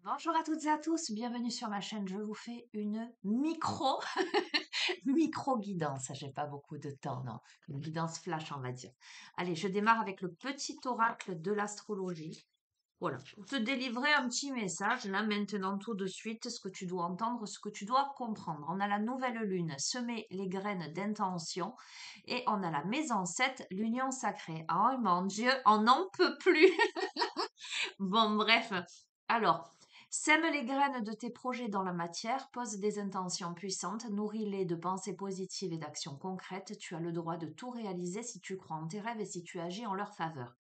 Bonjour à toutes et à tous, bienvenue sur ma chaîne. Je vous fais une micro guidance. J'ai pas beaucoup de temps, non. Une guidance flash, on va dire. Allez, je démarre avec le petit oracle de l'astrologie. Voilà, pour te délivrer un petit message, là maintenant tout de suite, ce que tu dois entendre, ce que tu dois comprendre. On a la nouvelle lune, semer les graines d'intention, et on a la maison 7, l'union sacrée. Oh mon Dieu, on n'en peut plus. Bon, bref. Alors, sème les graines de tes projets dans la matière, pose des intentions puissantes, nourris-les de pensées positives et d'actions concrètes. Tu as le droit de tout réaliser si tu crois en tes rêves et si tu agis en leur faveur.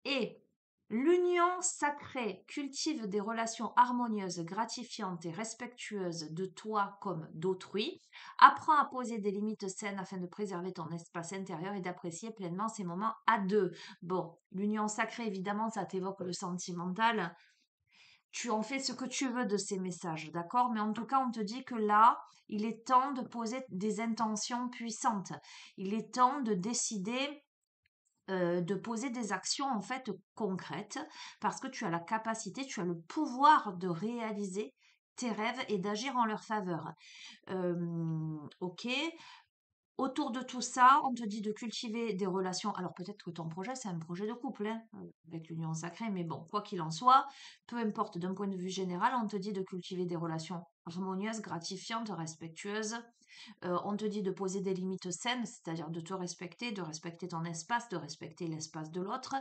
Et l'union sacrée cultive des relations harmonieuses, gratifiantes et respectueuses de toi comme d'autrui. Apprends à poser des limites saines afin de préserver ton espace intérieur et d'apprécier pleinement ces moments à deux. Bon, l'union sacrée, évidemment, ça t'évoque le sentimental. Tu en fais ce que tu veux de ces messages, d'accord? Mais en tout cas, on te dit que là, il est temps de poser des intentions puissantes. Il est temps de décider de poser des actions en fait concrètes parce que tu as la capacité, tu as le pouvoir de réaliser tes rêves et d'agir en leur faveur. Ok. Autour de tout ça, on te dit de cultiver des relations. Alors peut-être que ton projet, c'est un projet de couple, hein, avec l'union sacrée, mais bon, quoi qu'il en soit, peu importe, d'un point de vue général, on te dit de cultiver des relations harmonieuses, gratifiantes, respectueuses, on te dit de poser des limites saines, c'est-à-dire de te respecter, de respecter ton espace, de respecter l'espace de l'autre,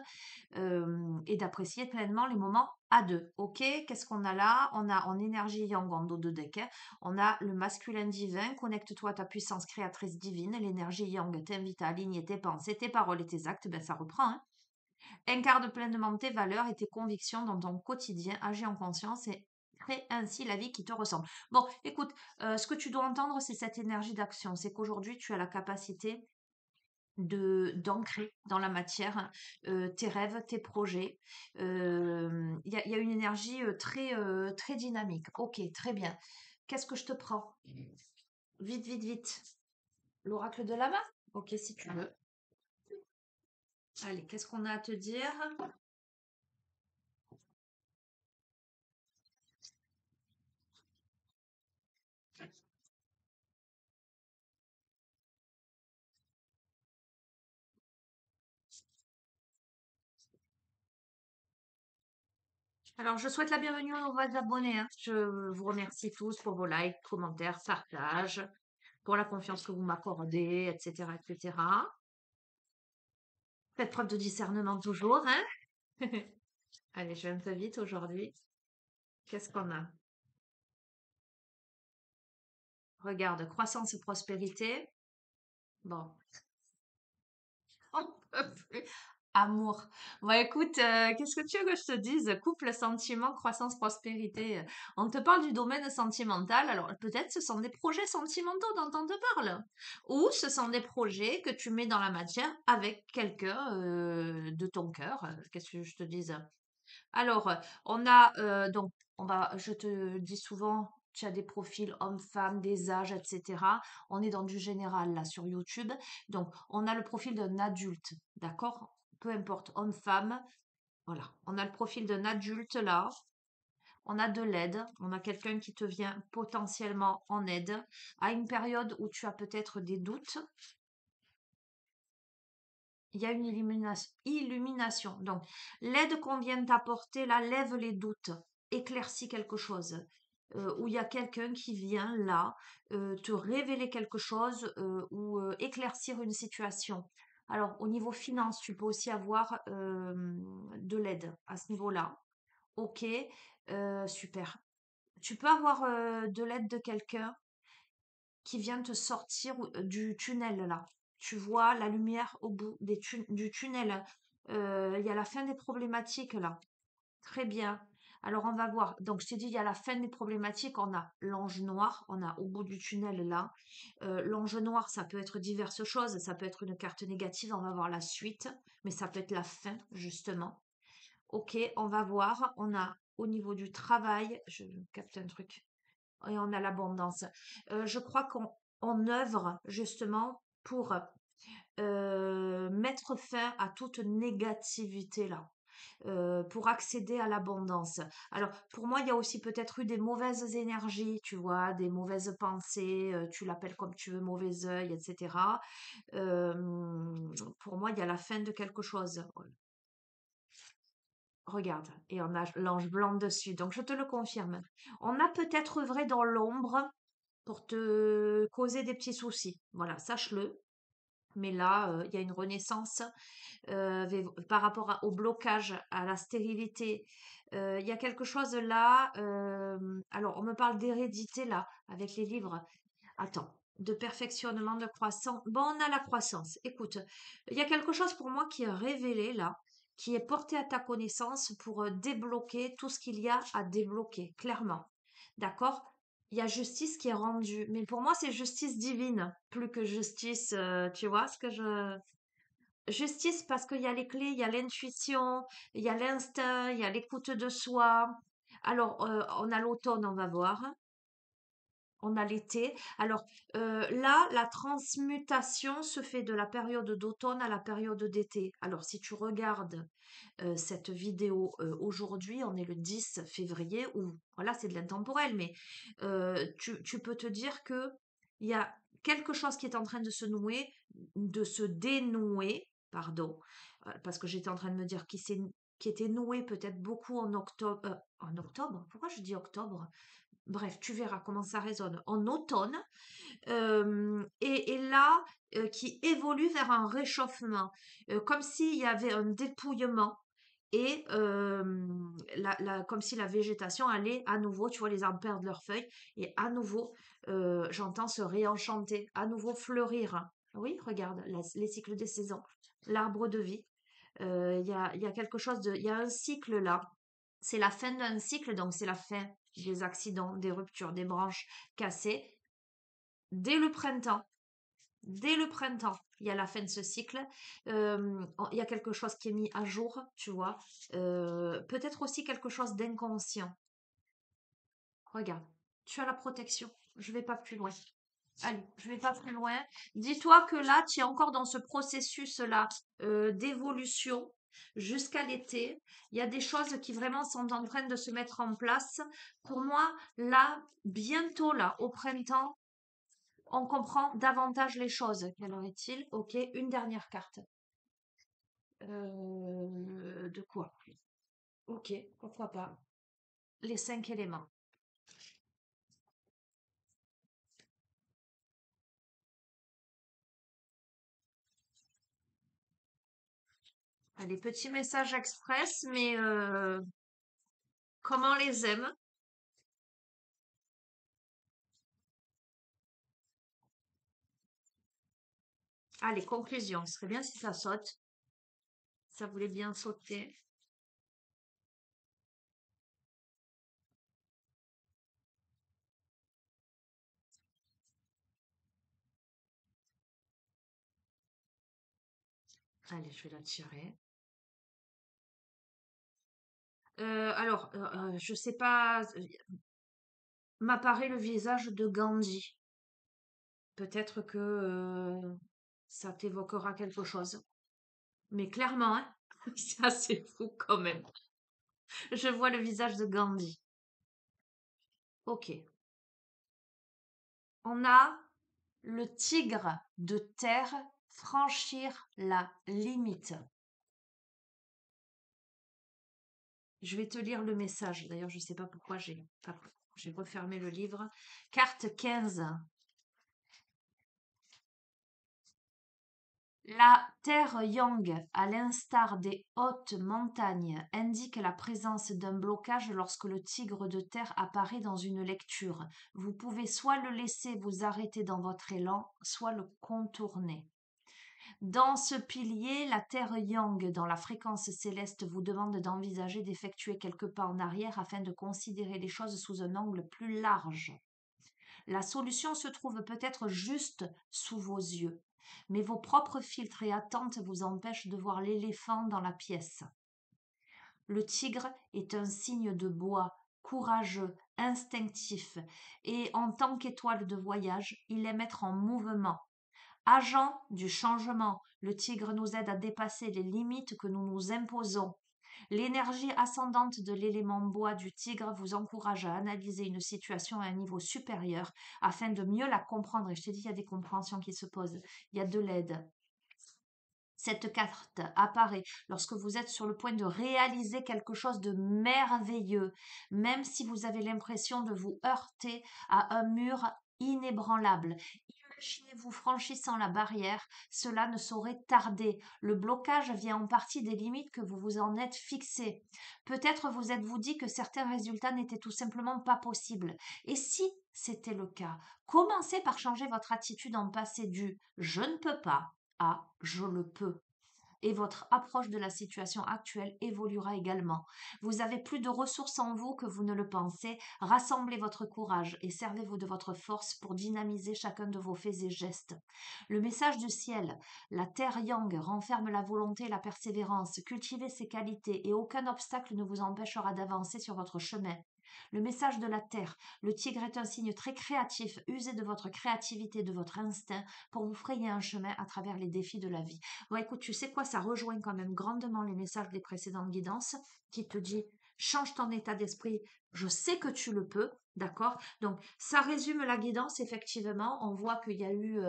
et d'apprécier pleinement les moments à deux. Ok, qu'est-ce qu'on a là? On a en énergie yang en dos de deck, hein. On a le masculin divin, connecte-toi à ta puissance créatrice divine. L'énergie yang t'invite à aligner tes pensées, tes paroles et tes actes. Ben ça reprend, hein. Incarne pleinement tes valeurs et tes convictions dans ton quotidien. Agis en conscience et crée ainsi la vie qui te ressemble. Bon, écoute, ce que tu dois entendre, c'est cette énergie d'action. C'est qu'aujourd'hui, tu as la capacité d'ancrer dans la matière tes rêves, tes projets. Il y a une énergie très dynamique. Ok, très bien. Qu'est-ce que je te prends? Vite, vite, vite. L'oracle de la main? Ok, si tu veux. Allez, qu'est-ce qu'on a à te dire? Alors, je souhaite la bienvenue aux nouveaux abonnés, hein. Je vous remercie tous pour vos likes, commentaires, partages, pour la confiance que vous m'accordez, etc., etc. Faites preuve de discernement toujours, hein. Allez, je vais un peu vite aujourd'hui. Qu'est-ce qu'on a? Regarde, croissance et prospérité. Bon, on peut plus. Amour. Bon, écoute, qu'est-ce que tu veux que je te dise? Couple, sentiment, croissance, prospérité. On te parle du domaine sentimental. Alors, peut-être ce sont des projets sentimentaux dont on te parle. Ou ce sont des projets que tu mets dans la matière avec quelqu'un de ton cœur. Qu'est-ce que je te dise? Alors, on a donc, je te dis souvent, tu as des profils hommes-femmes, des âges, etc. On est dans du général là sur YouTube. Donc, on a le profil d'un adulte, d'accord? Peu importe, homme-femme. Voilà, on a le profil d'un adulte là. On a de l'aide, on a quelqu'un qui te vient potentiellement en aide à une période où tu as peut-être des doutes. Il y a une illumination. Donc, l'aide qu'on vient t'apporter, là, lève les doutes, éclaircit quelque chose. Où il y a quelqu'un qui vient là te révéler quelque chose ou éclaircir une situation. Alors, au niveau finance, tu peux aussi avoir de l'aide à ce niveau-là. Ok, super. Tu peux avoir de l'aide de quelqu'un qui vient te sortir du tunnel là. Tu vois la lumière au bout du tunnel. Il y a la fin des problématiques là. Très bien. Alors on va voir. Donc je t'ai dit, il y a la fin des problématiques. On a l'ange noir. On a au bout du tunnel là. L'ange noir, ça peut être diverses choses. Ça peut être une carte négative. On va voir la suite. Mais ça peut être la fin justement. Ok, on va voir. On a au niveau du travail. Je capte un truc et on a l'abondance. Je crois qu'on œuvre justement pour mettre fin à toute négativité là. pour accéder à l'abondance. Alors, pour moi, il y a aussi peut-être eu des mauvaises énergies, tu vois, des mauvaises pensées, tu l'appelles comme tu veux, mauvais œil, etc. Pour moi, il y a la fin de quelque chose. Regarde, et on a l'ange blanc dessus, donc je te le confirme. On a peut-être œuvré dans l'ombre pour te causer des petits soucis. Voilà, sache-le. Mais là, il y a une renaissance par rapport au blocage, à la stérilité. Il y a quelque chose là. Alors, on me parle d'hérédité là, avec les livres. Attends, de perfectionnement, de croissance. Bon, on a la croissance. Écoute, il y a quelque chose pour moi qui est révélé là, qui est porté à ta connaissance pour débloquer tout ce qu'il y a à débloquer, clairement. D'accord? Il y a justice qui est rendue. Mais pour moi, c'est justice divine, plus que justice, tu vois ce que je... Justice parce qu'il y a les clés, il y a l'intuition, il y a l'instinct, il y a l'écoute de soi. Alors, on a l'automne, on va voir. On a l'été. Alors là, la transmutation se fait de la période d'automne à la période d'été. Alors si tu regardes cette vidéo aujourd'hui, on est le 10 février, ou voilà, c'est de l'intemporel, mais tu peux te dire que il y a quelque chose qui est en train de se nouer, de se dénouer, pardon, parce que j'étais en train de me dire qui était noué peut-être beaucoup en octobre, pourquoi je dis octobre? Bref, tu verras comment ça résonne en automne. Et là, qui évolue vers un réchauffement, comme s'il y avait un dépouillement et comme si la végétation allait à nouveau, tu vois, les arbres perdent leurs feuilles et à nouveau, j'entends se réenchanter, à nouveau fleurir. Oui, regarde, les cycles des saisons, l'arbre de vie. Il y a quelque chose il y a un cycle là. C'est la fin d'un cycle, donc c'est la fin des accidents, des ruptures, des branches cassées. Dès le printemps, dès le printemps, il y a la fin de ce cycle. Il y a quelque chose qui est mis à jour, tu vois. Peut-être aussi quelque chose d'inconscient. Regarde, tu as la protection. Je vais pas plus loin. Allez, je vais pas plus loin. Dis-toi que là, tu es encore dans ce processus-là d'évolution jusqu'à l'été. Il y a des choses qui vraiment sont en train de se mettre en place. Pour moi, là, bientôt, là, au printemps, on comprend davantage les choses. Quelle heure est-il? Ok, une dernière carte. De quoi? Ok, pourquoi pas. Les 5 éléments. Allez, petits messages express, mais comment on les aime? Allez, conclusion. Ce serait bien si ça saute. Ça voulait bien sauter. Allez, je vais la tirer. Alors, je sais pas, m'apparaît le visage de Gandhi. Peut-être que ça t'évoquera quelque chose. Mais clairement, hein, c'est assez fou quand même. Je vois le visage de Gandhi. Ok. On a le tigre de terre franchir la limite. Je vais te lire le message. D'ailleurs, je ne sais pas pourquoi j'ai refermé le livre. Carte 15. La terre yang, à l'instar des hautes montagnes, indique la présence d'un blocage lorsque le tigre de terre apparaît dans une lecture. Vous pouvez soit le laisser vous arrêter dans votre élan, soit le contourner. Dans ce pilier, la terre yang, dans la fréquence céleste, vous demande d'envisager d'effectuer quelques pas en arrière afin de considérer les choses sous un angle plus large. La solution se trouve peut-être juste sous vos yeux, mais vos propres filtres et attentes vous empêchent de voir l'éléphant dans la pièce. Le tigre est un signe de bois, courageux, instinctif, et en tant qu'étoile de voyage, il aime être en mouvement. Agent du changement, le tigre nous aide à dépasser les limites que nous nous imposons. L'énergie ascendante de l'élément bois du tigre vous encourage à analyser une situation à un niveau supérieur afin de mieux la comprendre. Et je t'ai dit, il y a des compréhensions qui se posent. Il y a de l'aide. Cette carte apparaît lorsque vous êtes sur le point de réaliser quelque chose de merveilleux, même si vous avez l'impression de vous heurter à un mur inébranlable. Imaginez-vous franchissant la barrière, cela ne saurait tarder. Le blocage vient en partie des limites que vous vous en êtes fixées. Peut-être vous êtes-vous dit que certains résultats n'étaient tout simplement pas possibles. Et si c'était le cas, commencez par changer votre attitude en passer du je ne peux pas à je le peux. Et votre approche de la situation actuelle évoluera également. Vous avez plus de ressources en vous que vous ne le pensez. Rassemblez votre courage et servez-vous de votre force pour dynamiser chacun de vos faits et gestes. Le message du ciel, la terre yang renferme la volonté et la persévérance. Cultivez ces qualités et aucun obstacle ne vous empêchera d'avancer sur votre chemin. Le message de la terre, le tigre est un signe très créatif. Usez de votre créativité, de votre instinct pour vous frayer un chemin à travers les défis de la vie. Bon, écoute, tu sais quoi, ça rejoint quand même grandement les messages des précédentes guidances qui te dit change ton état d'esprit, je sais que tu le peux, d'accord? Donc, ça résume la guidance, effectivement. On voit qu'il y a eu.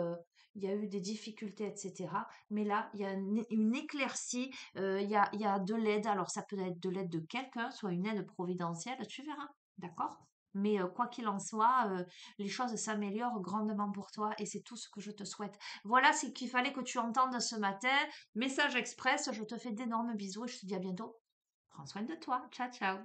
Il y a eu des difficultés, etc. Mais là, il y a une éclaircie, il y a de l'aide. Alors, ça peut être de l'aide de quelqu'un, soit une aide providentielle, tu verras, d'accord? Mais quoi qu'il en soit, les choses s'améliorent grandement pour toi et c'est tout ce que je te souhaite. Voilà ce qu'il fallait que tu entendes ce matin. Message express, je te fais d'énormes bisous et je te dis à bientôt. Prends soin de toi. Ciao, ciao.